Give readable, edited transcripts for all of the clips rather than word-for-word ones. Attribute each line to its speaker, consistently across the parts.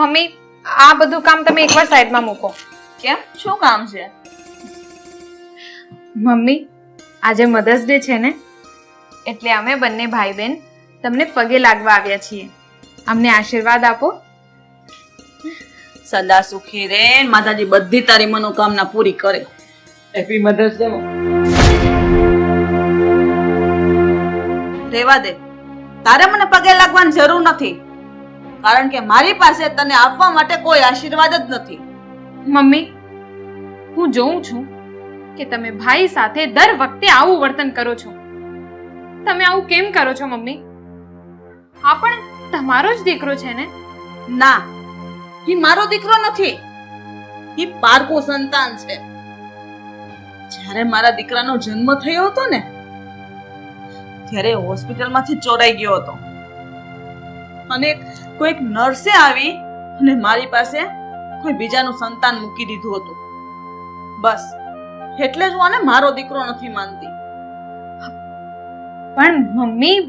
Speaker 1: Mummy, આ બધું કામ તમે એકવાર સાઈડમાં મૂકો.
Speaker 2: કેમ, શું કામ છે?
Speaker 1: મમ્મી, આજે મધર્સ ડે છે ને, એટલે અમે બંને ભાઈ બહેન તમને પગે લાગવા આવ્યા છીએ. અમને આશીર્વાદ આપો.
Speaker 2: સદા સુખી રે, માતાજી બધી તારી મનોકામના પૂરી કરે. Happy mother's day. રેવા દે, તારે મને પગે લાગવાની જરૂર નથી, કારણ કે મારી પાસે તને આપવા માટે કોઈ આશીર્વાદ જ નથી.
Speaker 1: મમ્મી, હું જોઉં છું કે તમે ભાઈ સાથે દર વખતે આવું વર્તન કરો છો. તમે આવું કેમ કરો છો મમ્મી? આ પણ તમારો જ દીકરો છે ને?
Speaker 2: ના, એ મારો દીકરો નથી, એ પારકું સંતાન છે. જ્યારે મારા દીકરાનો જન્મ થયો હતો ને, ત્યારે હોસ્પિટલમાંથી ચોરાઈ ગયો હતો અને કોઈક નર્સે આવી અને મારી પાસે કોઈ બીજાનું સંતાન મૂકી દીધું હતું. બસ એટલે જ હું આને મારો દીકરો નથી માનતી.
Speaker 1: પણ મમ્મી,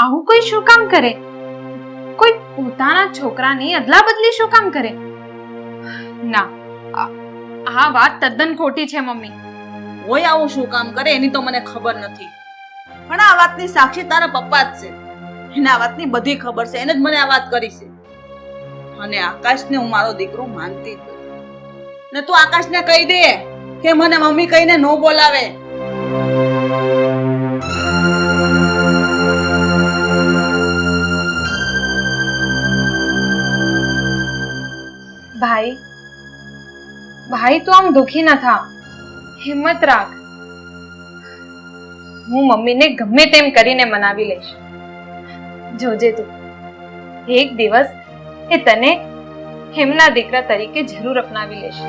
Speaker 1: આવું કોઈ શું કામ કરે? કોઈ પોતાના છોકરાની અદલા બદલી શું કામ કરે? ના, આ વાત તદ્દન ખોટી છે મમ્મી.
Speaker 2: હોય આવું શું કામ કરે એની તો મને ખબર નથી, પણ આ વાતની સાક્ષી તારા પપ્પા જ છે. એને આ વાતની બધી ખબર છે, એને જ મને આ વાત કરી છે. અને આકાશને હું મારો દીકરો માનતી જ નથી. ને તું આકાશને કહી દે કે મને મમ્મી કહીને ન બોલાવે.
Speaker 1: ભાઈ, ભાઈ તું આમ દુખી ન થા, હિંમત રાખ. હું મમ્મીને ગમે તેમ કરીને મનાવી લઈશ. જોજે તું, એક દિવસ એ તને એમના દીકરા તરીકે જરૂર અપનાવી લેશે.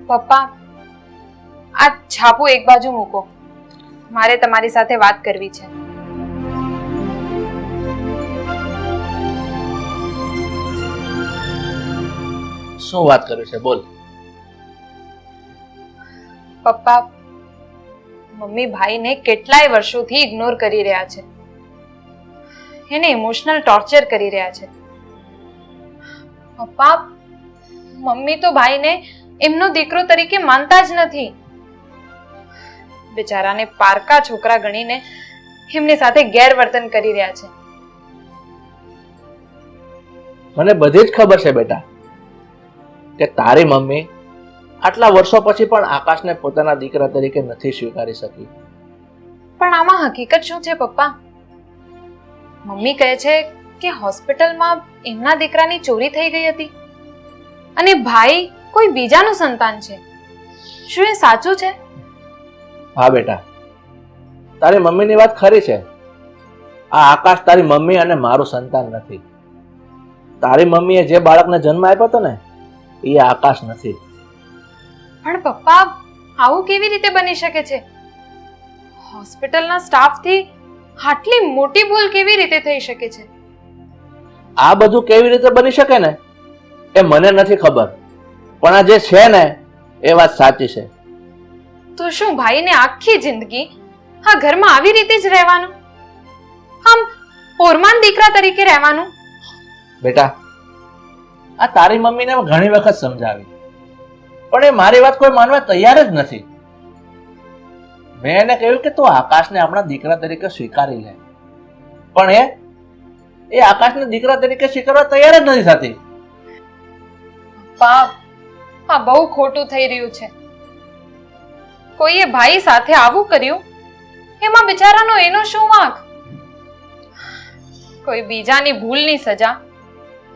Speaker 1: પપ્પા, આ છાપું એક બાજુ મૂકો. મારે તમારી સાથે વાત કરવી છે.
Speaker 3: શું વાત કરી છે? બોલ.
Speaker 1: પપ્પા, મમ્મી ભાઈને કેટલાય વર્ષોથી ઇગ્નોર કરી રહ્યા છે. એને ઇમોશનલ ટોર્ચર કરી રહ્યા છે. પપ્પા, મમ્મી તો ભાઈને એમનો દીકરો તરીકે માનતા જ નથી. બિચારાને પારકા છોકરા ગણીને એમની સાથે ગેરવર્તન કરી રહ્યા છે.
Speaker 3: મને બધી જ ખબર છે બેટા કે તારી મમ્મી આટલા વર્ષો પછી પણ આકાશને પોતાના દીકરા તરીકે નથી સ્વીકારી શકી.
Speaker 1: પણ આમાં હકીકત શું છે પપ્પા? મમ્મી કહે છે કે હોસ્પિટલમાં એમના દીકરાની ચોરી થઈ ગઈ હતી અને ભાઈ કોઈ બીજાનું સંતાન છે. શું એ સાચું છે?
Speaker 3: હા બેટા, તારી મમ્મીની વાત ખરી છે. આ આકાશ તારી મમ્મી અને મારું સંતાન નથી. તારી મમ્મીએ જે બાળકને જન્મ આપ્યો હતો ને, એ આકાશ નથી.
Speaker 1: પણ પપ્પા, આવું કેવી રીતે બની શકે છે? હોસ્પિટલના સ્ટાફથી આટલી મોટી ભૂલ કેવી રીતે થઈ શકે છે?
Speaker 3: આ બધું કેવી રીતે બની શકે ને એ મને નથી ખબર, પણ આ જે છે ને એ વાત સાચી છે.
Speaker 1: તો શું ભાઈને આખી જિંદગી આ ઘરમાં આવી રીતે જ રહેવાનું? આમ ઓરમાન દીકરા તરીકે રહેવાનું?
Speaker 3: બેટા, આ તારી મમ્મીને મેં ઘણી વખત સમજાવી, પણ એ મારી વાત કોઈ માનવા તૈયાર જ નથી. મેં એને કહ્યું કે તું આકાશને આપણા દીકરા તરીકે સ્વીકારી લે, પણ એ આકાશને દીકરા તરીકે સ્વીકારવા તૈયાર જ નથી થતી.
Speaker 1: બાપ, આ બહુ ખોટું થઈ રહ્યું છે. કોઈએ ભાઈ સાથે આવું કર્યું, એમાં બિચારાનો એનો શું વાંક? કોઈ બીજાની ભૂલની સજા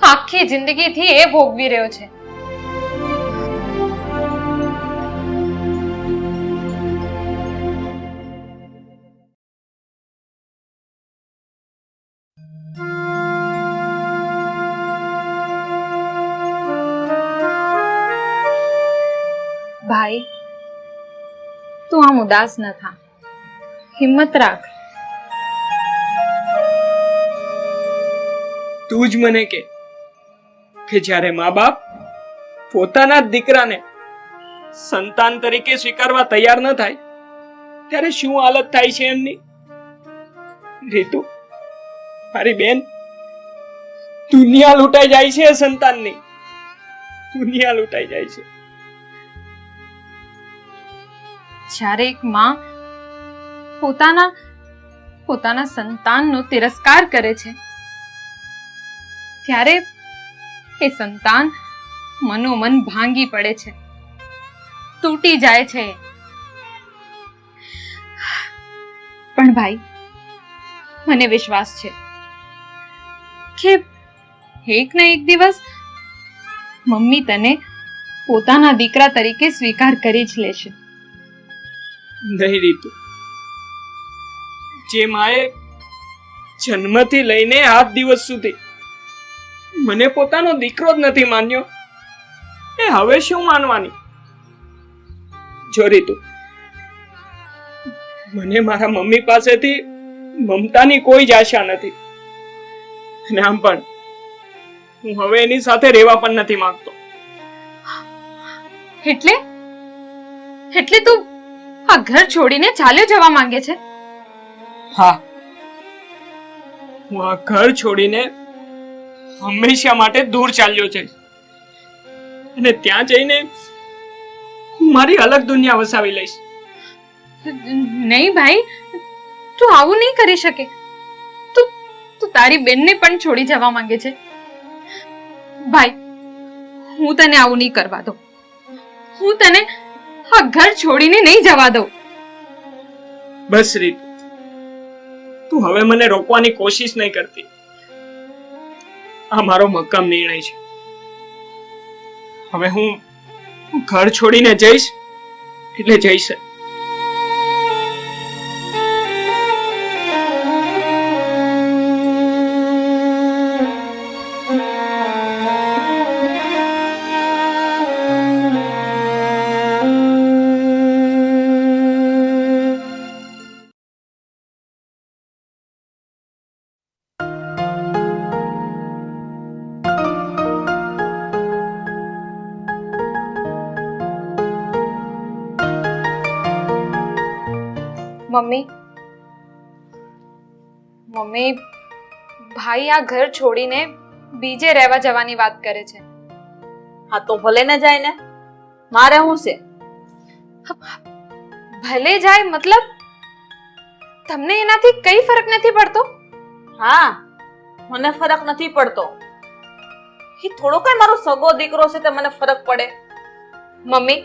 Speaker 1: આખી જિંદગીથી એ ભોગવી રહ્યો છે. ભાઈ, તું આમ ઉદાસ ન થા, હિંમત રાખ.
Speaker 4: તું જ મને કે જ્યારે મા બાપ પોતાના જ દીકરાને સંતાન તરીકે સ્વીકારવા તૈયાર ન થાય ત્યારે શું હાલત થાય છે એમની. રીતુ, મારી બેન, દુનિયા લૂંટાઈ જાય છે સંતાનની, દુનિયા લૂંટાઈ જાય છે.
Speaker 1: જ્યારે એક માં પોતાના સંતાનનો તિરસ્કાર કરે છે ત્યારે એ સંતાન મનોમન ભાંગી પડે છે, તૂટી જાય છે. પણ ભાઈ, મને વિશ્વાસ છે કે એક ના એક દિવસ મમ્મી તને પોતાના દીકરા તરીકે સ્વીકાર કરી જ લેશે.
Speaker 4: નહીં રીતુ, જે માએ જન્મથી લઈને આજ દિવસ સુધી મને પોતાનો દીકરો જ નથી માન્યો, એ હવે શું માનવાની? જો રીતુ, મને મારા મમ્મી પાસેથી મમતાની કોઈ જ આશા નથી, અને આમ પણ હું હવે એની સાથે રહેવા પણ નથી માંગતો.
Speaker 1: એટલે તું આ ઘર છોડીને ચાલ્યો જવા માંગે છે?
Speaker 4: હા, હું આ ઘર છોડીને હંમેશા માટે દૂર ચાલ્યો છે, અને ત્યાં જઈને હું મારી અલગ દુનિયા વસાવી લઈશ.
Speaker 1: નહીં ભાઈ, તું આવું નહીં કરી શકે. તું તારી બેનને પણ છોડી જવા માંગે છે. ભાઈ, હું તને આવું નહીં કરવા દઉં. હું તને આ ઘર છોડીને નહીં જવા દઉં.
Speaker 4: બસ રીત, તું હવે મને રોકવાની કોશિશ નહીં કરતી. આ મારો મક્કમ નિર્ણય છે. હવે હું ઘર છોડીને જઈશ એટલે જઈશ.
Speaker 1: મમ્મી, ભાઈ આ ઘર છોડીને બીજે રહેવા જવાની વાત કરે છે.
Speaker 2: હા તો ભલે ને જાય ને, મારે શું છે?
Speaker 1: ભલે જાય મતલબ તમને એનાથી કઈ ફરક નથી પડતો?
Speaker 2: હા, મને ફરક નથી પડતો. એ થોડો કઈ મારો સગો દીકરો છે તે મને ફરક પડે?
Speaker 1: મમ્મી,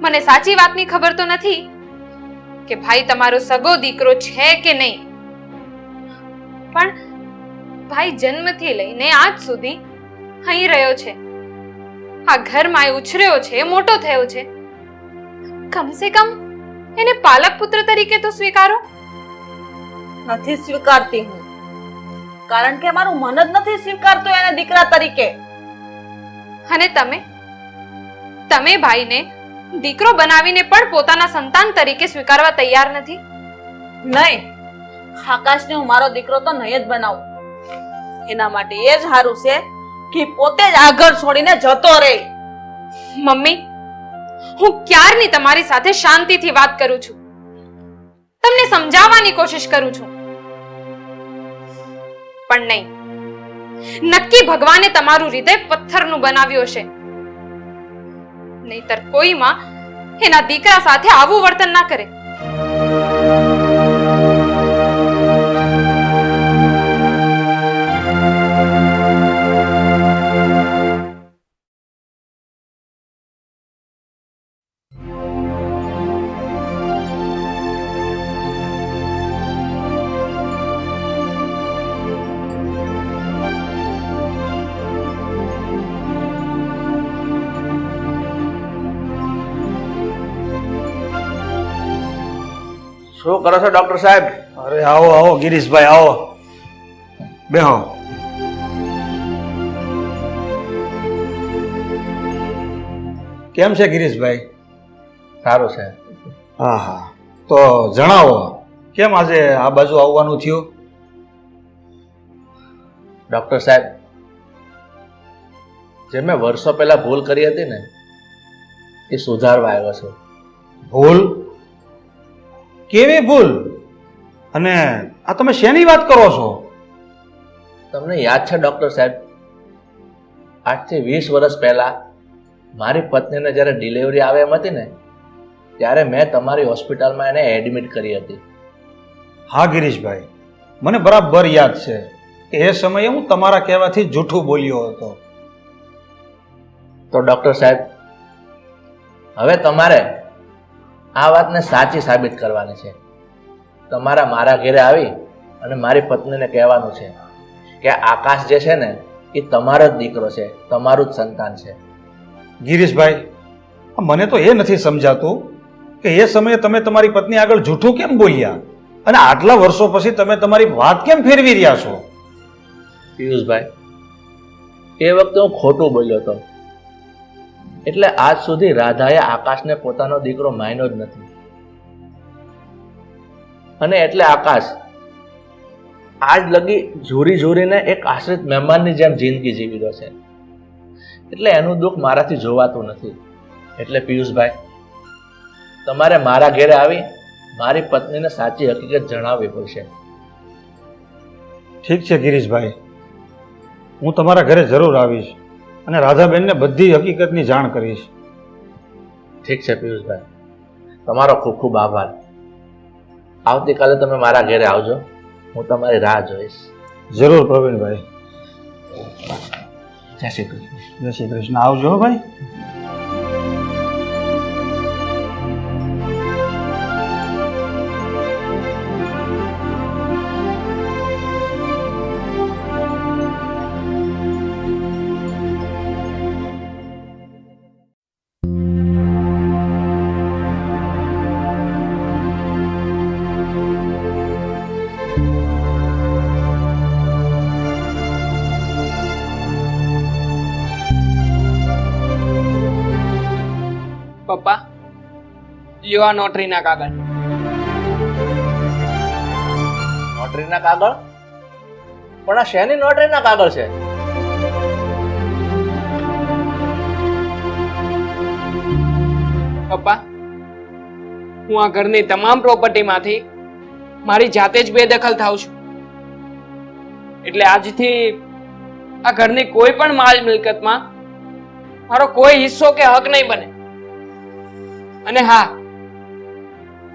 Speaker 1: મને સાચી વાતની ખબર તો નથી કે ભાઈ તમારો સગો દીકરો છે કે નહીં, પણ ભાઈ જન્મથી લઈને આજ સુધી અહીં રહ્યો છે, આ ઘરમાં ઉછર્યો છે, મોટો થયો છે. કમસે કમ એને પાલક પુત્ર તરીકે તો સ્વીકારો.
Speaker 2: નથી સ્વીકારતી હું, કારણ કે મારું મન જ નથી સ્વીકારતું એને દીકરા તરીકે.
Speaker 1: અને તમે ભાઈને દીકરો બનાવીને પણ પોતાના સંતાન તરીકે સ્વીકારવા તૈયાર નથી.
Speaker 2: નહીં, આકાશને હું મારો દીકરો તો નહીં જ બનાવું. એના માટે એ જ સારું છે કે પોતે જ આ ઘર છોડીને જતો રહે.
Speaker 1: મમ્મી, હું ક્યારની તમારી સાથે શાંતિથી વાત કરું છું, તમને સમજાવવાની કોશિશ કરું છું, પણ નહીં. નક્કી ભગવાને તમારું હૃદય પથ્થરનું બનાવ્યું હશે, નહીતર કોઈ માં એના દીકરા સાથે આવું વર્તન ના કરે.
Speaker 3: શું કરો છો ડોક્ટર સાહેબ?
Speaker 5: અરે આવો આવો ગિરીશભાઈ, આવો બેહો. કેમ છે ગિરીશભાઈ?
Speaker 3: સારું છે.
Speaker 5: હા હા, તો જણાવો કેમ આજે આ બાજુ આવવાનું થયું?
Speaker 3: ડોક્ટર સાહેબ, જે મેં વર્ષો પહેલા ભૂલ કરી હતી ને એ સુધારવા આવ્યો છું.
Speaker 5: ભૂલ? કેવી ભૂલ? અને આ તમે શેની વાત કરો છો?
Speaker 3: તમને યાદ છે ડૉક્ટર સાહેબ, આજથી 20 વર્ષ પહેલા મારી પત્નીને જ્યારે ડિલિવરી આવે એમ હતી ને, ત્યારે મેં તમારી હોસ્પિટલમાં એને એડમિટ કરી હતી.
Speaker 5: હા ગિરીશભાઈ, મને બરાબર યાદ છે કે એ સમયે હું તમારા કહેવાથી જૂઠું બોલ્યો હતો.
Speaker 3: તો ડૉક્ટર સાહેબ, હવે તમારે આ વાતને સાચી સાબિત કરવાની છે. તમારા મારા ઘરે આવી અને મારી પત્નીને કહેવાનું છે કે આકાશ જે છે ને એ તમારો જ દીકરો છે, તમારું જ સંતાન છે.
Speaker 5: ગિરીશભાઈ, મને તો એ નથી સમજાતું કે એ સમયે તમે તમારી પત્ની આગળ જૂઠું કેમ બોલ્યા અને આટલા વર્ષો પછી તમે તમારી વાત કેમ ફેરવી રહ્યા છો?
Speaker 3: પિયુષભાઈ, એ વખતે હું ખોટું બોલ્યો હતો, એટલે આજ સુધી રાધાએ આકાશને પોતાનો દીકરો માન્યો જ નથી. અને એટલે આકાશ આજ લગી ઝૂરી ઝૂરીને એક આશ્રિત મહેમાનની જેમ જિંદગી જીવી રહ્યો છે. એટલે એનું દુઃખ મારાથી જોવાતું નથી. એટલે પિયુષભાઈ, તમારે મારા ઘરે આવી મારી પત્નીને સાચી હકીકત જણાવવી પડશે.
Speaker 5: ઠીક છે ગિરીશભાઈ, હું તમારા ઘરે જરૂર આવીશ અને રાધાબેનને બધી હકીકતની જાણ કરીશ.
Speaker 3: ઠીક છે પિયુષભાઈ, તમારો ખૂબ ખૂબ આભાર. આવતીકાલે તમે મારા ઘરે આવજો, હું તમારી રાહ જોઈશ.
Speaker 5: જરૂર પ્રવીણભાઈ.
Speaker 3: જય શ્રી કૃષ્ણ.
Speaker 5: જય શ્રી કૃષ્ણ. આવજો હો ભાઈ.
Speaker 4: પપ્પા, લ્યો આ નોટરીના કાગળ.
Speaker 3: નોટરીના કાગળ? પણ આ શેની નોટરીના કાગળ છે?
Speaker 4: પપ્પા, હું આ ઘરની તમામ પ્રોપર્ટીમાંથી મારી જાતે જ બેદખલ થાઉં છું. એટલે આજથી આ ઘરની કોઈ પણ માલ મિલકતમાં મારો કોઈ હિસ્સો કે હક નહીં બને. અને હા,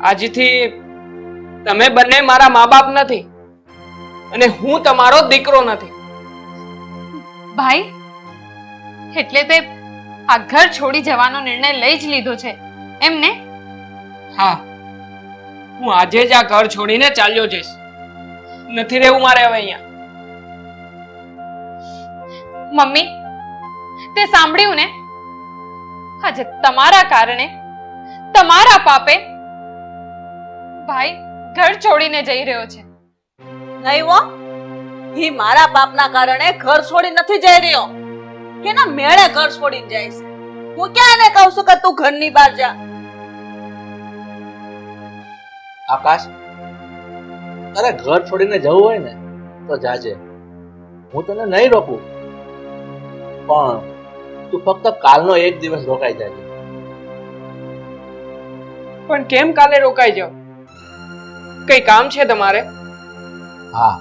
Speaker 4: આજથી તમે બંને મારા મા બાપ નથી અને હું તમારો દીકરો નથી.
Speaker 1: ભાઈ, એટલે તે આ ઘર છોડી જવાનો નિર્ણય લઈ જ લીધો છે એમને?
Speaker 4: હા, હું આજે જ આ ઘર છોડીને ચાલ્યો જઈશ. નથી રહેવું મારે હવે અહીંયા.
Speaker 1: મમ્મી, તે સાંભળ્યું ને? આજે તમારા કારણે, તમારા પાપે ભાઈ ઘર છોડીને જઈ રહ્યો છે.
Speaker 2: નહીં હો, ઈ મારા પાપના કારણે ઘર છોડી નથી જઈ રહ્યો. કેના મેળે ઘર છોડીને જાય છે? હું ક્યાં એને કહું છું કે તું ઘરની બહાર જા?
Speaker 3: આકાશ, તારે ઘર છોડીને જવું હોય ને તો જાજે, હું તને નહીં રોકું. પણ તું ફક્ત કાલનો એક દિવસ રોકાઈ જાજે.
Speaker 4: પણ કેમ કાલે રોકાઈ જાવ? કઈ કામ છે તમારે?
Speaker 3: હા,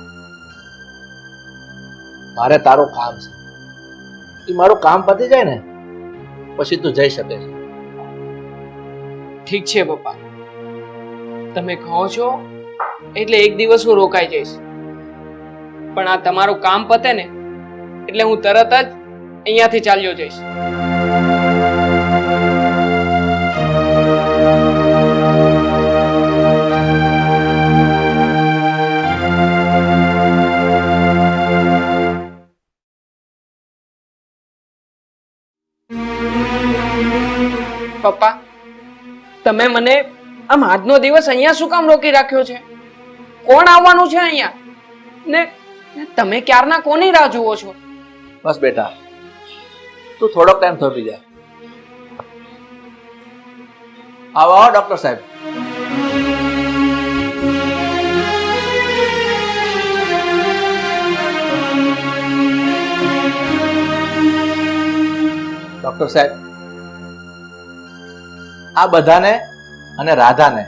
Speaker 3: મારે તારું કામ છે. એ મારું કામ પતી જાય ને પછી તું જઈ શકે છે.
Speaker 4: ઠીક છે પપ્પા, તમે કહો છો એટલે એક દિવસ હું રોકાઈ જઈશ. પણ આ તમારું કામ પતે ને એટલે હું તરત જ અહીંયાથી ચાલ્યો જઈશ. પપ્પા, તમે મને આમ આજનો દિવસ અહીંયા શું કામ રોકી રાખ્યો છે? કોણ આવવાનું છે અહીંયા? ને તમે ક્યારના કોની રાહ જુઓ છો?
Speaker 3: બસ બેટા, તું થોડોક ટાઈમ થોભી જા. આવો આવો ડોક્ટર સાહેબ. ડોક્ટર સાહેબ, આ બધાને અને રાધાને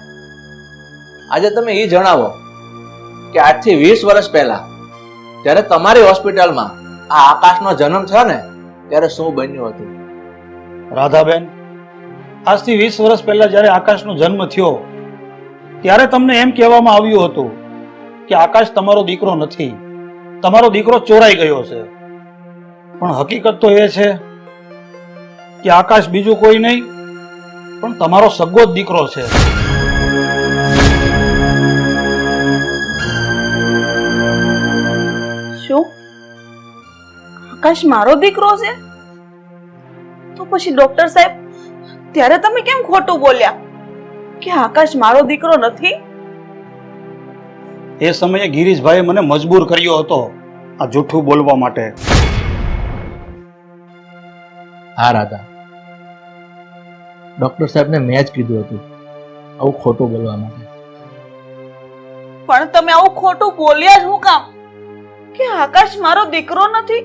Speaker 3: આજે તમે એ જણાવો કે આજથી 20 વર્ષ પહેલા જ્યારે તમારી હોસ્પિટલમાં આ આકાશનો જન્મ થયો ને ત્યારે શું બન્યું હતું?
Speaker 5: રાધાબેન, આજથી 20 વર્ષ પહેલા જ્યારે આકાશનો જન્મ થયો ત્યારે તમને એમ કહેવામાં આવ્યું હતું કે આકાશ તમારો દીકરો નથી, તમારો દીકરો ચોરાઈ ગયો છે. પણ હકીકત તો એ છે કે આકાશ બીજું કોઈ નહીં પણ તમારો સગો જ દીકરો છે.
Speaker 2: શું આકાશ મારો દીકરો છે? તો પછી ડોક્ટર સાહેબ, ત્યારે તમે કેમ ખોટું બોલ્યા કે આકાશ મારો દીકરો નથી?
Speaker 5: એ સમયે ગિરીશભાઈએ મને મજબૂર કર્યો હતો આ જૂઠું બોલવા માટે.
Speaker 3: હા રાધા, ડોક્ટર સાહેબને મેં જ કીધું હતું આવું ખોટું બોલવા માટે.
Speaker 2: પણ તમે આવું ખોટું બોલ્યા જ હું કામ કે આકાશ મારો દીકરો નથી?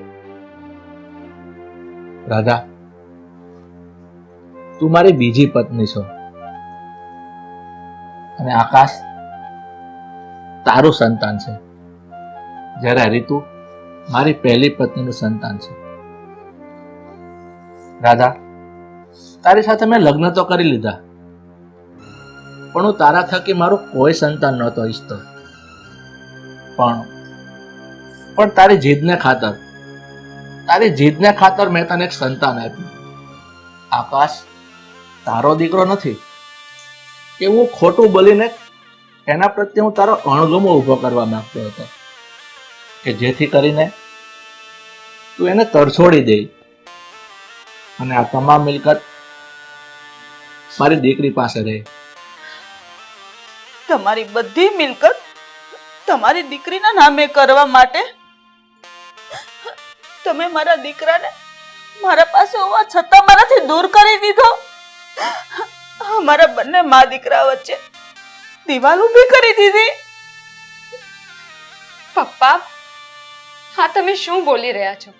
Speaker 3: રાધા, તું મારી બીજી પત્ની છો અને આકાશ તારું સંતાન છે, જ્યારે રીતુ મારી પહેલી પત્નીનું સંતાન છે. રાધા, તારી સાથે મેં લગ્ન તો કરી લીધા, પણ હું તારા થકી મારું કોઈ સંતાન નહોતો ઈચ્છતો. પણ તારી જીદને ખાતર મેં તને એક સંતાન આપ્યું. આકાશ તારો દીકરો નથી એવું ખોટું બોલીને એના પ્રત્યે હું તારો અણગમો ઉભો કરવા માંગતો હતો કે જેથી કરીને તું એને તરછોડી દે અને આ તમામ મિલકત મારી દીકરી પાસે રહે.
Speaker 2: તમારી બધી મિલકત તમારી દીકરીના નામે કરવા માટે તમે મારા દીકરાને મારા પાસે હોવા છતાં મારાથી દૂર કરી દીધો. અમારા બંને મા દીકરા વચ્ચે દિવાલ ઊભી કરી દીધી.
Speaker 1: પપ્પા, હા તમે શું બોલી રહ્યા છો?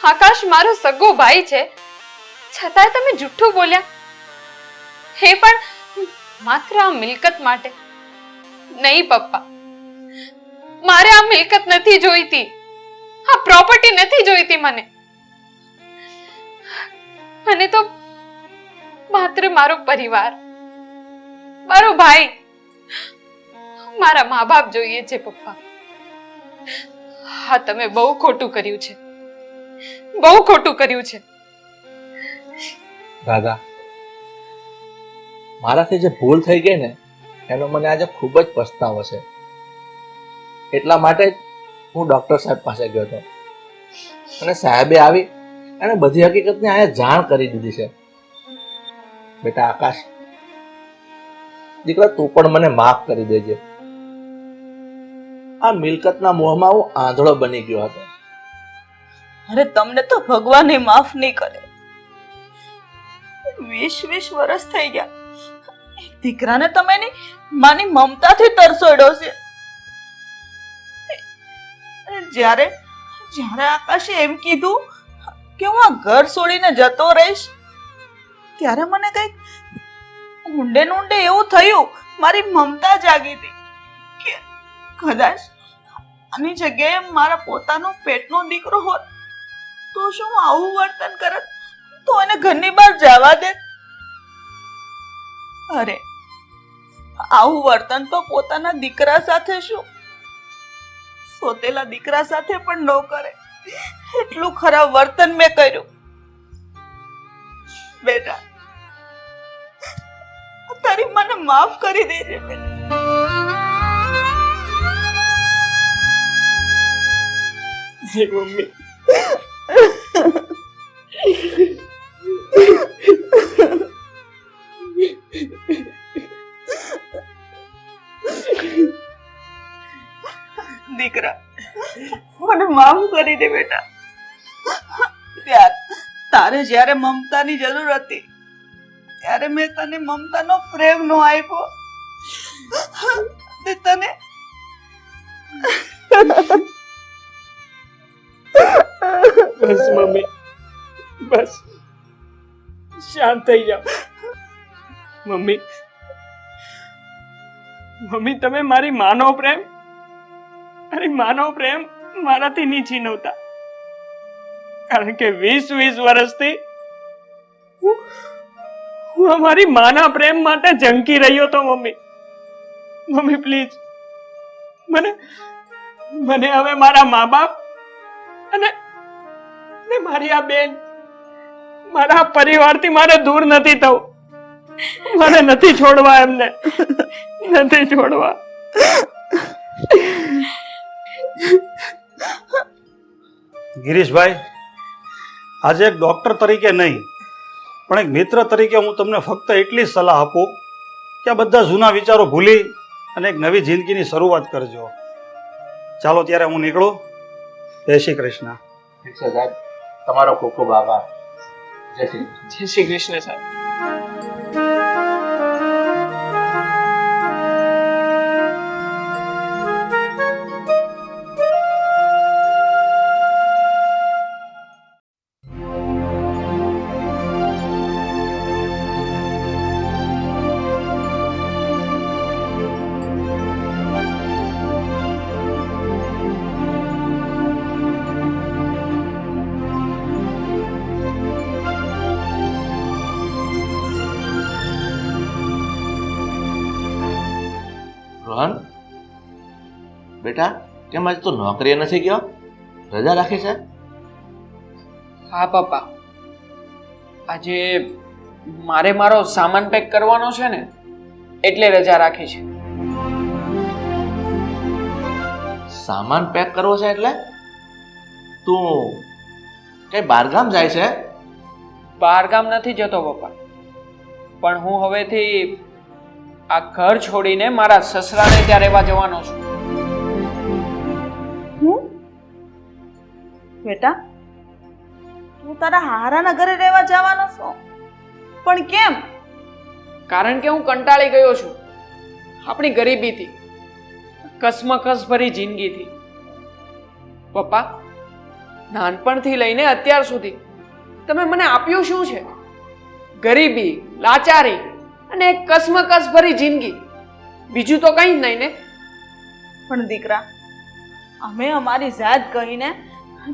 Speaker 1: આકાશ મારો સગો ભાઈ છે, છતાંય તમે જૂઠું બોલ્યા. હે પણ માત્ર આ મિલકત માટે નહીં પપ્પા, મારે આ મિલકત નથી જોઈતી, આ પ્રોપર્ટી નથી જોઈતી મને. મને તો માત્ર મારો પરિવાર, મારો ભાઈ, મારા મા બાપ જોઈએ છે પપ્પા. હા, તમે બહુ ખોટું કર્યું છે, બહુ ખોટું કર્યું છે.
Speaker 3: દાદા, મારાથી જે ભૂલ થઈ ગઈ ને એનો મને આજે ખૂબ જ પસ્તાવો છે. એટલા માટે જ હું ડોક્ટર સાહેબ પાસે ગયો હતો અને સાહેબે આવી અને બધી હકીકતની અહીંયા જાણ કરી દીધી છે. બેટા આકાશ, દીકરા તું પણ મને માફ કરી દેજે. આ મિલકતના મોહમાં હું આંધળો બની ગયો હતો.
Speaker 2: અરે તમને તો ભગવાન માફ નહીં કરે. 20 વર્ષ થઈ ગયા, એક દીકરાને તમે એની માની મમતાથી તરસોડ્યો છે. જ્યારે આકાશે એમ કીધું કે હું આ ઘર છોડીને જતો રહીશ, ત્યારે મને કઈક ઊંડે ઊંડે એવું થયું, મારી મમતા જાગી હતી કે કદાચ આની જગ્યાએ મારા પોતાનો પેટનો દીકરો હોત તો શું હું આવું વર્તન કરત, તો એને ઘરની બહાર જવા દે. અરે આવું વર્તન તો પોતાના દીકરા સાથે શું, સોતેલા દીકરા સાથે પણ ન કરે એટલું ખરાબ વર્તન મેં કર્યું. બેટા, તારી મને માફ કરી દેજે બેટા.
Speaker 4: જી મમ્મી.
Speaker 2: દીકરા, મને માફ કરી દે બેટા. તારે જ્યારે મમતાની જરૂર હતી ત્યારે મેં તને મમતાનો પ્રેમ નો આપ્યો. તને
Speaker 4: બસ મમ્મી, બસ શાંત થઈ જાઓ. મમ્મી, મમ્મી તમે મારી માનો પ્રેમ મારાથી નહીં છીનવતા. કારણ કે 20 વર્ષથી હું અમારી માના પ્રેમ માટે ઝંકી રહ્યો હતો. મમ્મી પ્લીઝ મને હવે મારા મા બાપ અને મારી આ બેન, મારા પરિવારથી મારે દૂર નથી થવું. મારે નથી છોડવા એમને, નથી છોડવા.
Speaker 5: ગિરીશભાઈ, આજે એક ડોક્ટર તરીકે નહીં પણ એક મિત્ર તરીકે હું તમને ફક્ત એટલી જ સલાહ આપું કે આ બધા જૂના વિચારો ભૂલી અને એક નવી જિંદગીની શરૂઆત કરજો. ચાલો ત્યારે હું નીકળું. જય શ્રી કૃષ્ણ.
Speaker 3: ઠીક છે સાહેબ, તમારો ખૂબ ખૂબ આભાર. જય શ્રી
Speaker 4: જય શ્રી કૃષ્ણ સાહેબ.
Speaker 3: રોહન, બેટા કેમ આજે તું નોકરીએ નથી ગયો? રજા રાખી છે?
Speaker 6: હા પપ્પા, આજે મારે મારો સામાન પેક કરવાનો છે ને એટલે રજા રાખી છે.
Speaker 3: સામાન પેક કરવો છે એટલે તું કઈ બહારગામ જાય છે?
Speaker 6: બહારગામ નથી જતો પપ્પા, પણ હું હવેથી આ ઘર છોડીને મારા સસરાને ત્યાં રહેવા જવાનો છું.
Speaker 2: હું બેટા, તું તારા હારાના ઘરે રહેવા જવાનો છો? પણ કેમ?
Speaker 6: કારણ કે હું કંટાળી ગયો છું આપણી ગરીબીથી, કસમકસ ભરી જિંદગીથી. પપ્પા, નાનપણથી લઈને અત્યાર સુધી તમે મને આપ્યું શું છે? ગરીબી, લાચારી અને એક કસમકસ ભરી જિંદગી, બીજું તો કંઈ જ નહીં ને.
Speaker 2: પણ દીકરા, અમે અમારી જાત કહીને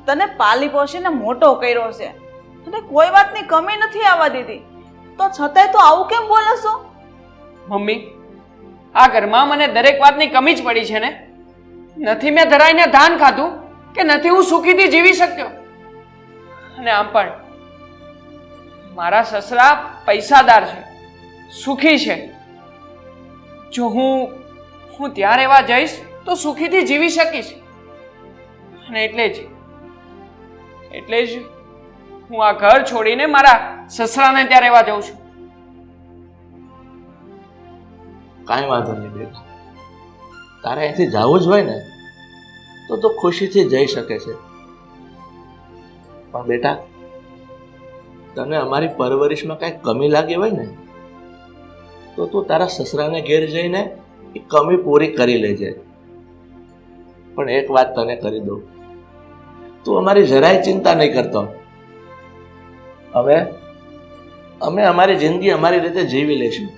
Speaker 2: તને પાલી પોષીને મોટો કર્યો છે અને કોઈ વાતની કમી નથી આવવા દીધી, તો છતાંય તો આવું કેમ બોલો છો?
Speaker 6: મમ્મી, આ ઘરમાં મને દરેક વાતની કમી જ પડી છે ને. નથી મેં ધરાઈને ધાન ખાધું કે નથી હું સુખીથી જીવી શક્યો. અને આમ પણ મારા સસરા પૈસાદાર છે, સુખી છે. જો હું ત્યાં રહેવા જઈશ તો સુખીથી જીવી શકીશ. અને એટલે જ હું આ ઘર છોડીને મારા સસરાને ત્યાં રહેવા જઉં છું.
Speaker 3: કાંઈ વાંધો નહીં બેટા, તારે અહીંથી જવું જ હોય ને તો તું ખુશીથી જઈ શકે છે. પણ બેટા, તને અમારી પરવરિશમાં કાંઈ કમી લાગી હોય ને તો તું તારા સસરાને ઘેર જઈને એ કમી પૂરી કરી લેજે. પણ એક વાત તને કરી દઉં, તું અમારી જરાય ચિંતા નહીં કરતો. અમે અમારી જિંદગી અમારી રીતે જીવી લઈશું.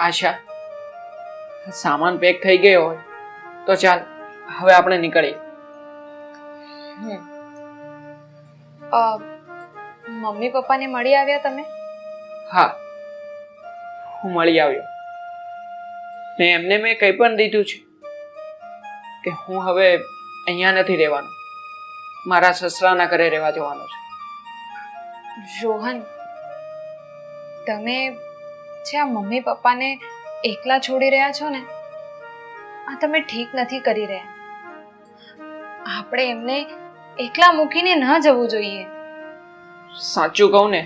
Speaker 6: આશા, સામાન પેક થઈ ગયો હોય તો ચાલ હવે આપણે નીકળીએ.
Speaker 1: મમ્મી પપ્પાને મળી આવ્યા તમે?
Speaker 6: હા, હું મળી આવ્યો ને એમને મેં કહી પણ દીધું છે કે હું હવે અહીંયા નથી રહેવાનો, મારા સસરાના ઘરે રહેવા જવાનો છું.
Speaker 1: રોહન, તમે જ્યાં મમ્મી પપ્પાને એકલા છોડી રહ્યા છો ને આ તમે ઠીક નથી કરી રહ્યા. આપણે એમને એકલા મૂકીને ન જવું જોઈએ.
Speaker 6: સાચું કહું ને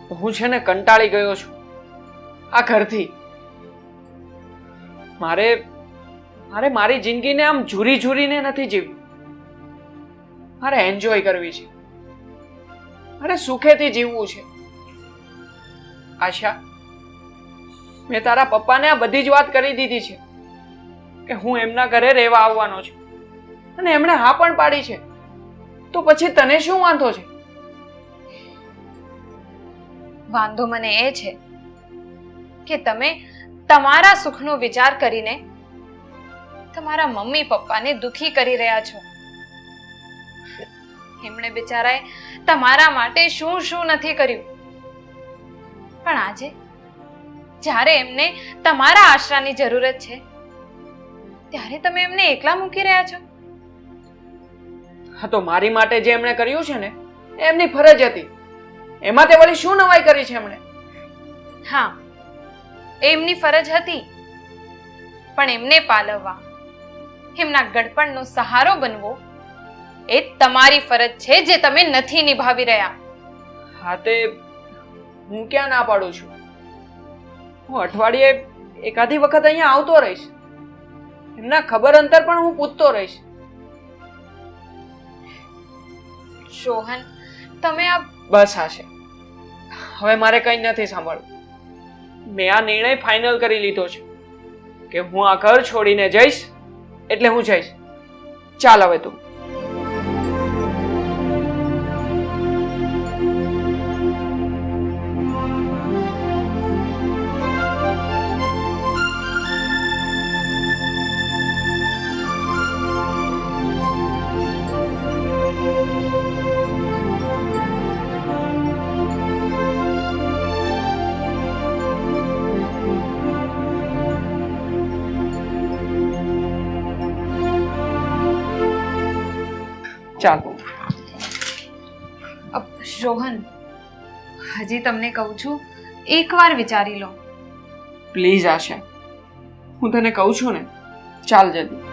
Speaker 6: તો હું છે ને કંટાળી ગયો છું આ ઘરથી. મારે મારે મારી જિંદગીને આમ ઝૂરી ઝૂરીને નથી જીવવી. મારે એન્જોય કરવી છે. મારે સુખેથી જીવવું છે. આશા, મેં તારા પપ્પાને આ બધી જ વાત કરી દીધી છે કે હું એમના ઘરે રહેવા આવવાનો છું, અને એમણે હા પણ પાડી છે. તો પછી તને શું વાંધો છે?
Speaker 1: વાંધો મને એ છે કે તમે તમારા સુખનો વિચાર કરીને તમારા મમ્મી પપ્પાને દુખી કરી રહ્યા છો. એમણે બિચારાએ તમારા માટે શું શું નથી કર્યું, પણ આજે જ્યારે એમને તમારા આશરાની જરૂરત છે ત્યારે તમે એમને એકલા મૂકી રહ્યા છો.
Speaker 6: હા, તો મારી માટે જે એમણે કર્યું છે ને એ એમની ફરજ હતી. એમાં તે વળી શું નવાઈ કરી છે એમણે?
Speaker 1: હા, એમની ફરજ હતી, પણ એમને પાલવવા, એમના ગડપણનો સહારો બનવો એ તમારી ફરજ છે જે તમે નથી નિભાવી રહ્યા.
Speaker 6: હા, તે હું ક્યાં ના પાડું છું. હું અઠવાડિયે એકાદી વખત અહીંયા આવતો રહીશ. એમના ખબર અંતર પણ હું પૂછતો રહીશ.
Speaker 1: શોહન, તમે આ
Speaker 6: બસ આશે, હવે મારે કંઈ નથી સાંભળવું. મેં આ નિર્ણય ફાઇનલ કરી લીધો છે કે હું આ ઘર છોડીને જઈશ એટલે હું જઈશ. ચાલ હવે તું. ચાલ.
Speaker 1: શોહન, હજી તમને કહું છું, એકવાર વિચારી લો.
Speaker 6: પ્લીઝ આશા, હું તને કહું છું ને, ચાલ જલ્દી.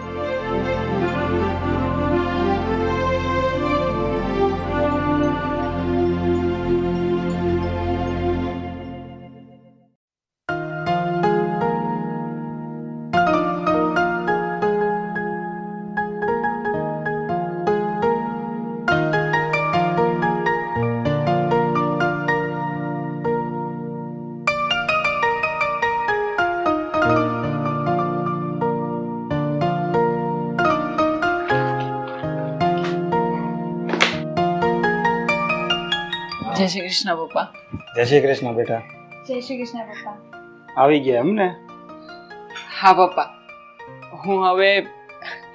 Speaker 6: જય શ્રી કૃષ્ણ પપ્પા.
Speaker 5: જય શ્રી કૃષ્ણ બેટા.
Speaker 1: જય શ્રી કૃષ્ણ પપ્પા.
Speaker 5: આવી ગયા એમ ને?
Speaker 6: હા પપ્પા, હું હવે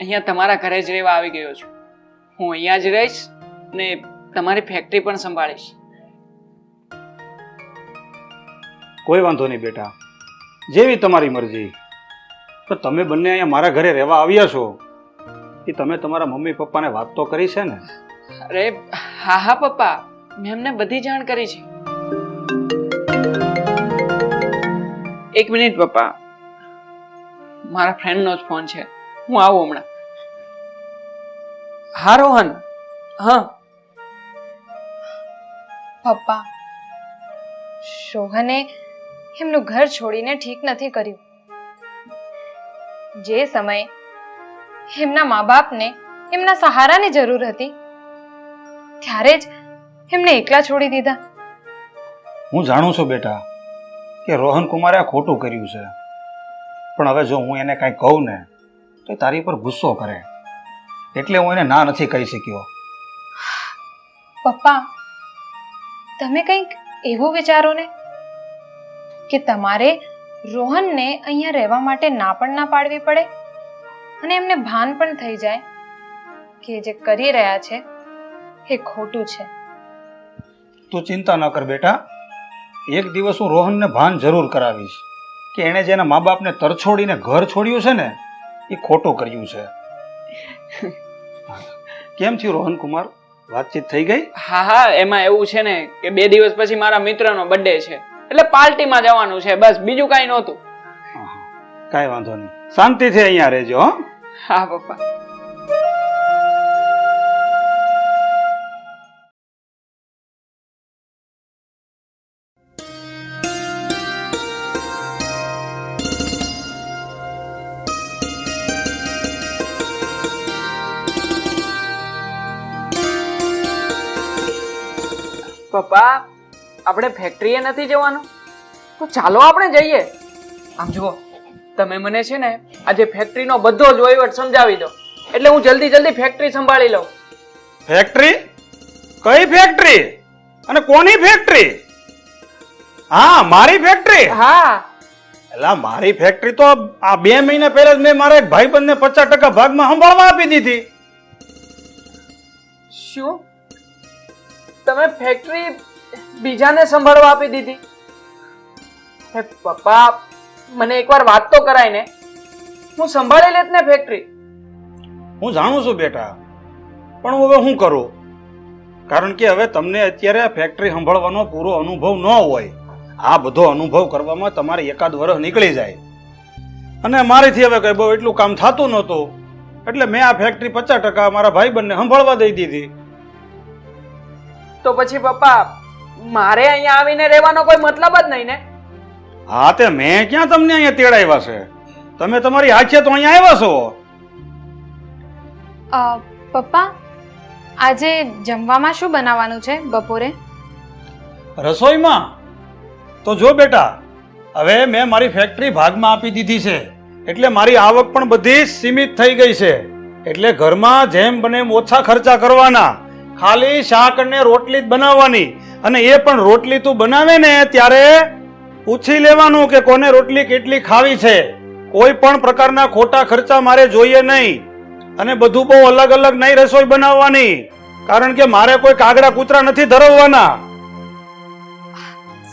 Speaker 6: અહીંયા તમારા ઘરે જ રહેવા આવી ગયો છું. હું અહીંયા જ રહીશ ને તમારી ફેક્ટરી પણ સંભાળીશ.
Speaker 5: કોઈ વાંધો નહીં બેટા, જેવી તમારી મરજી. તો તમે બંને અહીંયા મારા ઘરે રહેવા આવ્યા છો એ તમે તમારા મમ્મી પપ્પાને વાત તો કરી છે ને?
Speaker 6: અરે હા હા પપ્પા, મેં એમને બધી જાણ કરી છે. એક મિનિટ પપ્પા, મારા ફ્રેન્ડનો જ ફોન છે, હું આવું હમણાં. હા રોહન. હા
Speaker 1: પપ્પા, શોહને એમનું ઘર છોડીને ઠીક નથી કર્યું. જે સમયે એમના મા બાપને એમના સહારાની જરૂર હતી ત્યારે જ એમને એકલા છોડી દીધા.
Speaker 5: હું જાણું છું બેટા કે રોહન કુમારે આ ખોટું કર્યું છે, પણ હવે જો હું એને કાંઈ કહું ને તો એ તારી પર ગુસ્સો કરે, એટલે હું એને ના નથી કહી શક્યો.
Speaker 1: પપ્પા, તમે કંઈક એવું વિચારો ને કે તમારે રોહનને અહીંયા રહેવા માટે ના પણ ના પાડવી પડે અને એમને ભાન પણ થઈ જાય કે જે કરી રહ્યા છે એ ખોટું છે.
Speaker 5: તું ચિંતા ન કર બેટા, એક દિવસ હું રોહનને ભાન જરૂર કરાવીશ કે એણે જેના મા બાપને તરછોડીને ઘર છોડ્યું છે ને એ ખોટું કર્યું છે. કેમ થયું રોહન કુમાર, વાતચીત થઈ ગઈ?
Speaker 6: હા હા, એમાં એવું છે ને કે 2 દિવસ પછી મારા મિત્રનો બર્થડે છે એટલે પાર્ટીમાં જવાનું છે, બસ બીજું કાંઈ નહોતું.
Speaker 5: કાંઈ વાંધો નહીં, શાંતિથી અહીંયા રહેજો હો.
Speaker 6: હા પપ્પા. પપ્પા આપણે ફેક્ટરીએ નથી જવાનું તો ચાલો આપણે જઈએ. આમ જુઓ, તમે મને છે ને આજે ફેક્ટરીનો બધો જ વહીવટ સમજાવી દો એટલે હું જલ્દી ફેક્ટરી સંભાળી લઉં.
Speaker 5: ફેક્ટરી? કઈ ફેક્ટરી અને કોની ફેક્ટરી? હા, મારી ફેક્ટરી.
Speaker 6: હા.
Speaker 5: એલા, મારી ફેક્ટરી તો આ 2 મહિના પહેલા જ મેં મારા એક ભાઈબંધને 50% ભાગમાં સંભાળવા આપી દીધી.
Speaker 6: શું તમે ફેક્ટરી બીજાને સંભાળવા આપી દીધી? હે પપ્પા, મને એકવાર વાત તો કરાય ને, હું સંભાળી લેત ને ફેક્ટરી.
Speaker 5: હું જાણું છું બેટા, પણ હવે હું કરું? કારણ કે હવે તમને અત્યારે આ ફેક્ટરી સંભાળવાનો પૂરો અનુભવ ન હોય. આ બધો અનુભવ કરવામાં તમારે 1 વર્ષ નીકળી જાય અને મારીથી હવે કઈ બહુ એટલું કામ થતું નહોતું, એટલે મેં આ ફેક્ટરી 50% મારા ભાઈબંધને સંભાળવા દઈ દીધી.
Speaker 6: તો પછી પપ્પા મારે અહીંયા આવીને રહેવાનો કોઈ મતલબ જ નહીં ને?
Speaker 5: હા, તે મેં ક્યાં તમને અહીંયા તેડાવ્યા છે? તમે તમારી હાથે તો અહીંયા આવ્યા છો.
Speaker 1: પપ્પા, આજે જમવામાં શું બનાવવાનું છે બપોરે?
Speaker 5: રસોઈમાં તો જો બેટા, હવે મેં મારી ફેક્ટરી ભાગમાં આપી દીધી છે એટલે મારી આવક પણ બધી સીમિત થઈ ગઈ છે. એટલે ઘરમાં જેમ બને એમ ઓછા ખર્ચા કરવાના, ખાલી શાક અને રોટલી જ બનાવવાની. અને એ પણ રોટલી તું બનાવે ને ત્યારે પૂછી લેવાનું કે કોને રોટલી કેટલી ખાવી છે. કોઈ પણ પ્રકારના ખોટા ખર્ચા મારે જોઈએ નહીં. અને બધું બહુ અલગ અલગ નહીં રસોઈ બનાવવાની, કારણ કે મારે કોઈ કાગડા કૂતરા નથી ધરવવાના.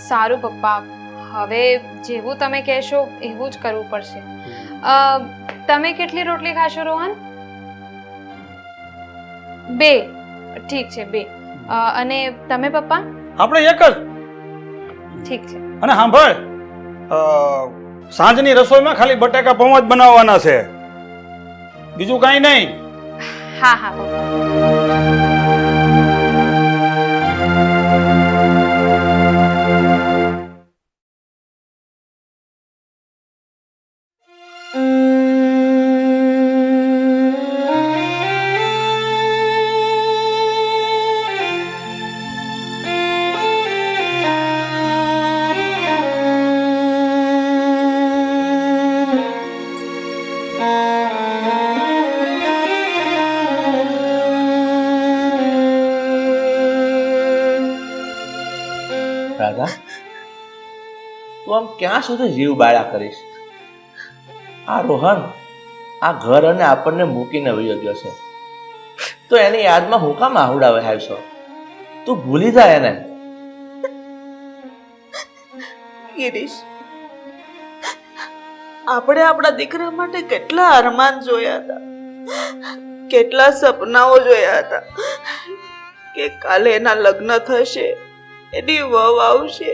Speaker 1: સારું પપ્પા, હવે જેવું તમે કહેશો એવું જ કરવું પડશે. તમે કેટલી રોટલી ખાશો રોહન? 2. ઠીક છે, 2. અને તમે પપ્પા?
Speaker 5: આપણે એક જ.
Speaker 1: ઠીક છે.
Speaker 5: અને સાંભળ, સાંજની રસોઈમાં ખાલી બટાકા પૌવા જ બનાવવાના છે, બીજું કાંઈ નહીં.
Speaker 1: હા હા પપ્પા.
Speaker 3: રાધા, તું આમ ક્યાં સુધી જીવ બાળા કરીશ? આ રોહન આ ઘર અને આપણને મૂકીને વયો ગયો છે, તો એની યાદમાં હું કામ આહુડા વહાવશો? તું ભૂલી જાય એને.
Speaker 2: ગિરીશ, આપણે આપણા દીકરા માટે કેટલા અરમાન જોયા હતા, કેટલા સપનાઓ જોયા હતા કે કાલે એના લગ્ન થશે, એની વહુ આવશે,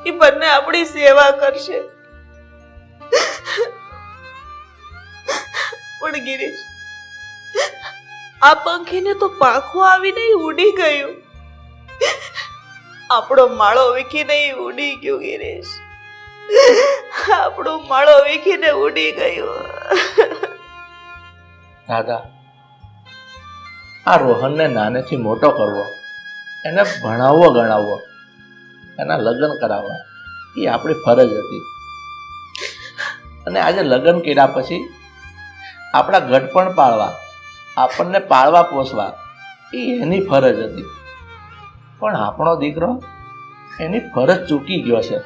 Speaker 2: એ બંને આપણી સેવા કરશે. પણ ગિરીશ, આ પંખીને તો પાંખો આવીને ઉડી ગયું, આપણો માળો વીખીને ઉડી ગયો. ગિરીશ, આપણો માળો વીખીને ઉડી ગયો.
Speaker 3: રાધા, આ રોહનને નાનેથી મોટો કરવો, એને ભણાવવો ગણાવવો, એના લગ્ન કરાવવા એ આપણી ફરજ હતી. અને આજે લગ્ન કર્યા પછી આપણા ઘડપણ પાળવા, આપણને પાળવા પોષવા એ એની ફરજ હતી. પણ આપણો દીકરો એની ફરજ ચૂકી ગયો છે,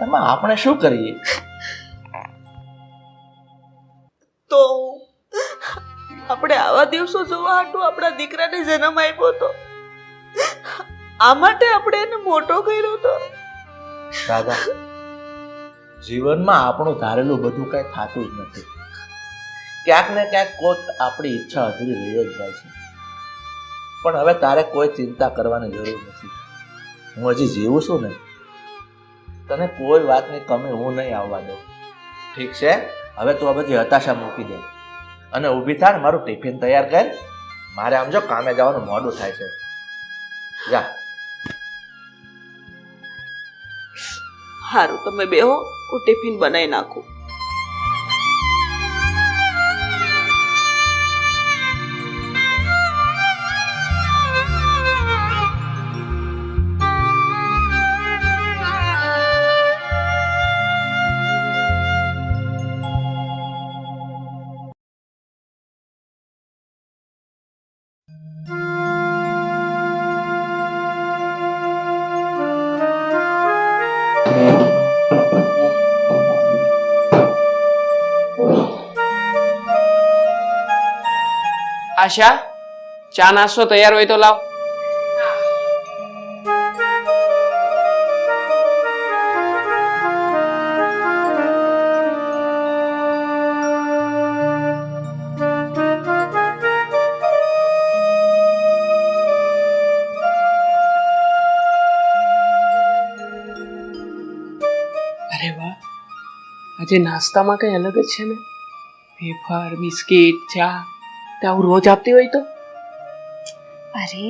Speaker 3: એમાં આપણે શું કરીએ?
Speaker 2: તો આપણે આવા દિવસો જોવા હાટુ આપણા દીકરાને જન્મ આપ્યો હતો, આ માટે આપણે એને મોટો કર્યો હતો.
Speaker 3: દાદા, જીવનમાં આપણું ધારેલું બધું કઈ થતું જ નથી. ક્યાંક ને ક્યાંક કોઈક આપણી ઈચ્છા અધૂરી રહી જ જાય છે. પણ હવે તારે કોઈ ચિંતા કરવાની જરૂર નથી. હું હજી જીવું છું ને, તને કોઈ વાતની કમી હું નહીં આવવા દઉં. ઠીક છે, હવે તું આ બધી હતાશા મૂકી દે અને ઊભી થા ને મારું ટિફિન તૈયાર કર. મારે આમ જો કામે જવાનું મોડું થાય છે. જા.
Speaker 2: સારું, તમે બેહો, હું ટિફિન બનાવી નાખું.
Speaker 6: આશા, ચા નાસ્તો તૈયાર હોય તો લાવ. અરે વાહ, આજે નાસ્તામાં કઈ અલગ જ છે ને. વેફર, બિસ્કિટ, ચા તે આવું રોજ આપતી હોય તો.
Speaker 1: અરે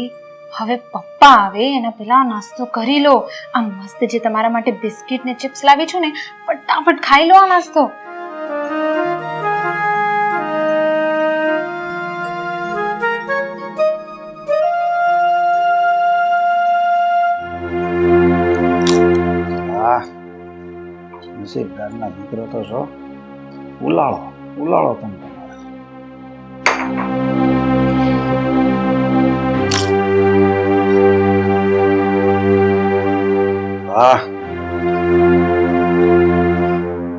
Speaker 1: હવે પપ્પા આવે એના પેલા નાસ્તો કરી લો. આ મસ્ત જે તમારા માટે બિસ્કિટ ને ચિપ્સ લાવી છું ને, ફટાફટ ખાઈ લો આ નાસ્તો.
Speaker 5: નસીબદારના દીકરો તો છો. ઉલાળો ઉલાળો તમે. વાહ.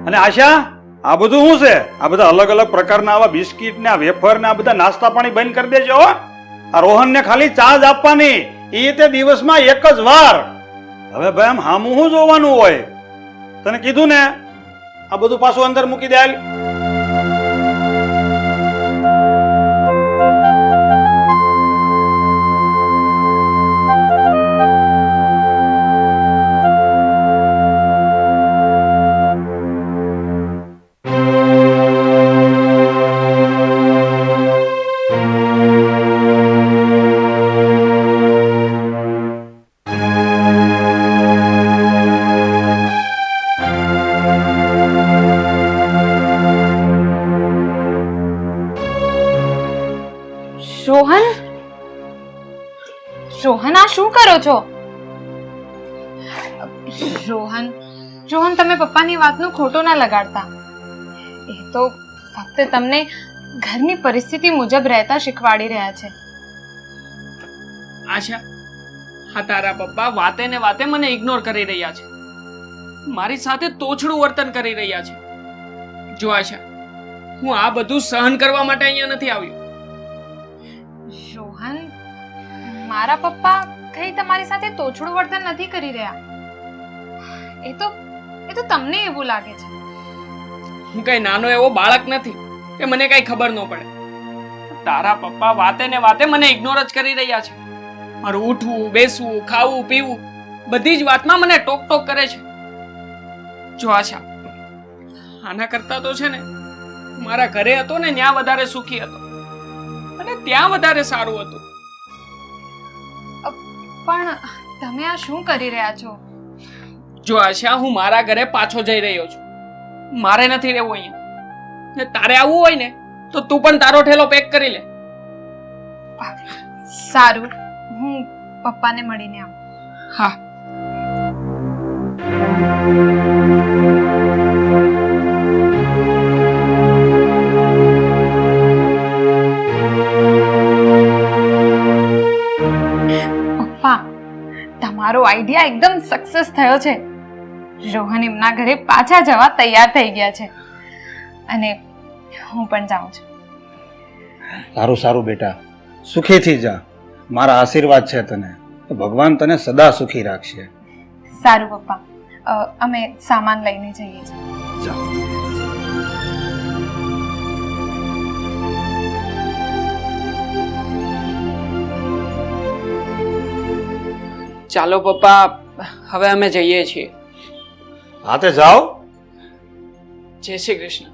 Speaker 5: અને આશા, આ બધું શું છે? આ બધા અલગ અલગ પ્રકારના આવા બિસ્કિટ ને આ વેફર ને આ બધા નાસ્તા પાણી બંધ કરી દેજો હો. આ રોહન ને ખાલી ચા જ આપવાની, એ તે દિવસમાં એક જ વાર. હવે ભાઈ આમ હામું શું જોવાનું હોય? તને કીધું ને, આ બધું પાછું અંદર મૂકી દે.
Speaker 1: રોહન, રોહન આ શું કરો છો? રોહન, રોહન તમે પપ્પાની વાતનું ખોટું ના લગાડતા. એ તો ફક્ત તમને ઘરની પરિસ્થિતિ મુજબ રહેતા શીખવાડી રહ્યા છે.
Speaker 6: આશા, હા તારા પપ્પા વાતે ને વાતે મને ઇગ્નોર કરી રહ્યા છે. મારી સાથે તોછડું વર્તન કરી રહ્યા છે. જો આશા, હું આ બધું સહન કરવા માટે અહીંયા નથી આવ્યો.
Speaker 1: રોહન, મારા પપ્પા કઈ તમારી સાથે તોછડું વર્તન નથી કરી રહ્યા. એ તો તમને એવું લાગે છે.
Speaker 6: હું કઈ નાનો એવો બાળક નથી કે મને કઈ ખબર ન પડે. તારા પપ્પા વાતે ને વાતે મને ઇગ્નોર જ કરી રહ્યા છે. મારું ઉઠવું, બેસવું, ખાવું, પીવું બધી જ વાતમાં મને ટોક ટોક કરે છે. જો આશા, આના કરતા તો છે ને મારા ઘરે હતો ને ત્યાં વધારે સુખી હતો અને ત્યાં વધારે સારું હતું.
Speaker 1: પણ તમે આ શું કરી રહ્યા છો?
Speaker 6: જો આશા, હું મારા ઘરે પાછો જઈ રહ્યો છું. મારે નથી રહેવું અહીંયા. ને તારે આવવું હોય ને તો તું પણ તારો ઠેલો પેક કરી લે.
Speaker 1: સારું, હું પપ્પાને મળીને આવું.
Speaker 6: હા.
Speaker 1: પપ્પા, તમારો આઈડિયા એકદમ સક્સેસ થયો છે. રોહન એમના ઘરે પાછા જવા તૈયાર થઈ ગયા છે અને હું પણ જાઉં છું.
Speaker 5: સારું સારું બેટા, સુખીથી જા. મારા આશીર્વાદ છે તને. ભગવાન તને સદા સુખી રાખશે.
Speaker 1: સારું પપ્પા, અમે સામાન લઈને જઈએ છીએ.
Speaker 5: જા.
Speaker 6: ચાલો પપ્પા, હવે અમે જઈએ છીએ.
Speaker 5: હા તે જાઓ.
Speaker 6: જય શ્રી કૃષ્ણ.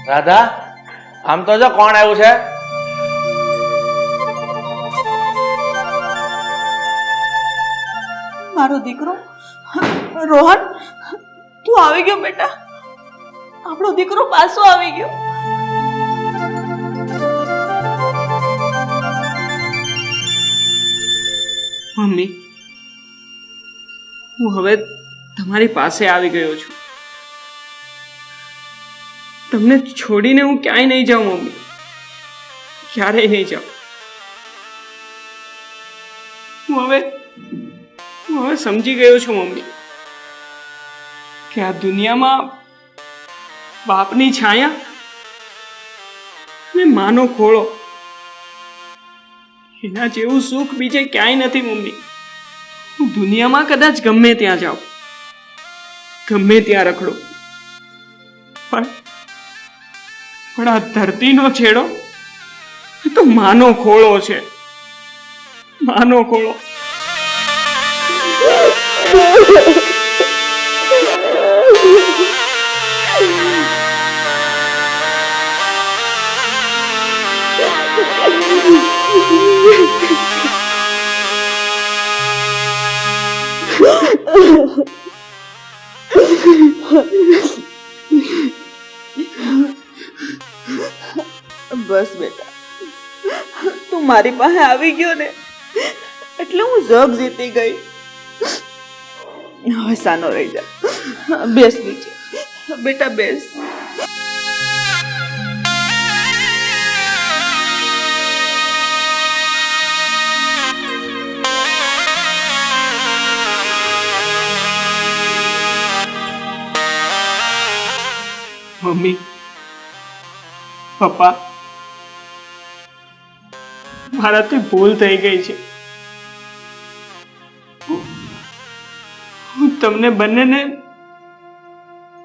Speaker 3: રાધા, આમ તો જો કોણ આવ્યું છે.
Speaker 2: મારો દીકરો રોહન, તું આવી ગયો બેટા. આપણો દીકરો પાછો આવી ગયો.
Speaker 6: મમ્મી, હું હવે તમારી પાસે આવી ગયો છું. તમને છોડીને હું ક્યાંય નહીં જાઉં મમ્મી, ક્યારેય નહીં જાઉં. હું હવે સમજી ગયો છું મમ્મી કે આ દુનિયામાં બાપની છાયા અને માનો ખોળો એના જેવું સુખ બીજે ક્યાંય નથી મમ્મી. હું દુનિયામાં કદાચ ગમે ત્યાં જાઉં, ગમે ત્યાં રખડું, પણ આ ધરતીનો છેડો એ તો માનો ખોળો છે, માનો ખોળો.
Speaker 2: બસ બેટા, તું મારી પાસે આવી ગયો ને એટલે હું જગ જીતી ગઈ. હવે સાનો રહી જા. બેસ નીચે બેટા, બેસ.
Speaker 6: મમ્મી, પપ્પા, મારાથી ભૂલ થઈ ગઈ છે. હું તમને બંનેને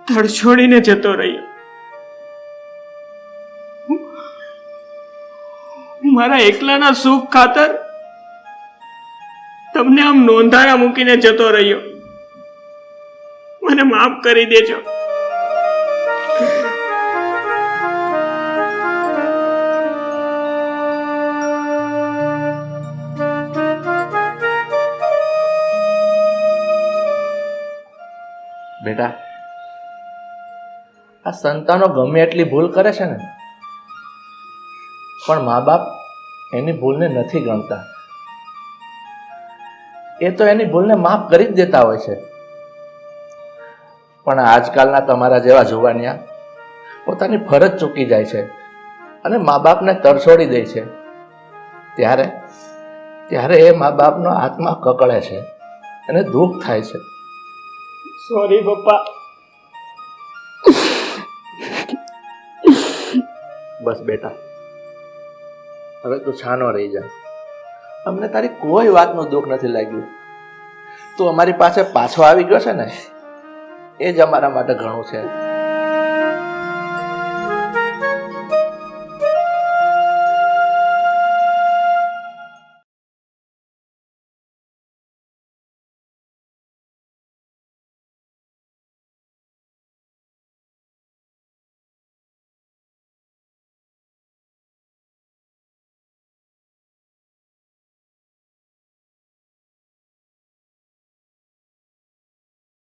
Speaker 6: તડછોડીને જતો રહ્યો. હું મારા એકલાના સુખ ખાતર તમને આમ નોંધારા મૂકીને જતો રહ્યો. મને માફ કરી દેજો.
Speaker 3: બેટા, આ સંતાનો ગમે એટલી ભૂલ કરે છે ને, પણ મા બાપ એની ભૂલને નથી ગણતા. એ તો એની ભૂલને માફ કરી જ દેતા હોય છે. પણ આજકાલના તમારા જેવા જુવાનિયા પોતાની ફરજ ચૂકી જાય છે અને મા બાપને તરછોડી દે છે. ત્યારે એ મા બાપનો આત્મા કકળે છે અને દુઃખ થાય છે.
Speaker 6: સોરી પપ્પા.
Speaker 3: બસ બેટા, હવે તું છાનો રહી જા. અમને તારી કોઈ વાતનું દુઃખ નથી લાગ્યું. તું અમારી પાસે પાછો આવી ગયો છે ને, એ જ અમારા માટે ઘણું છે.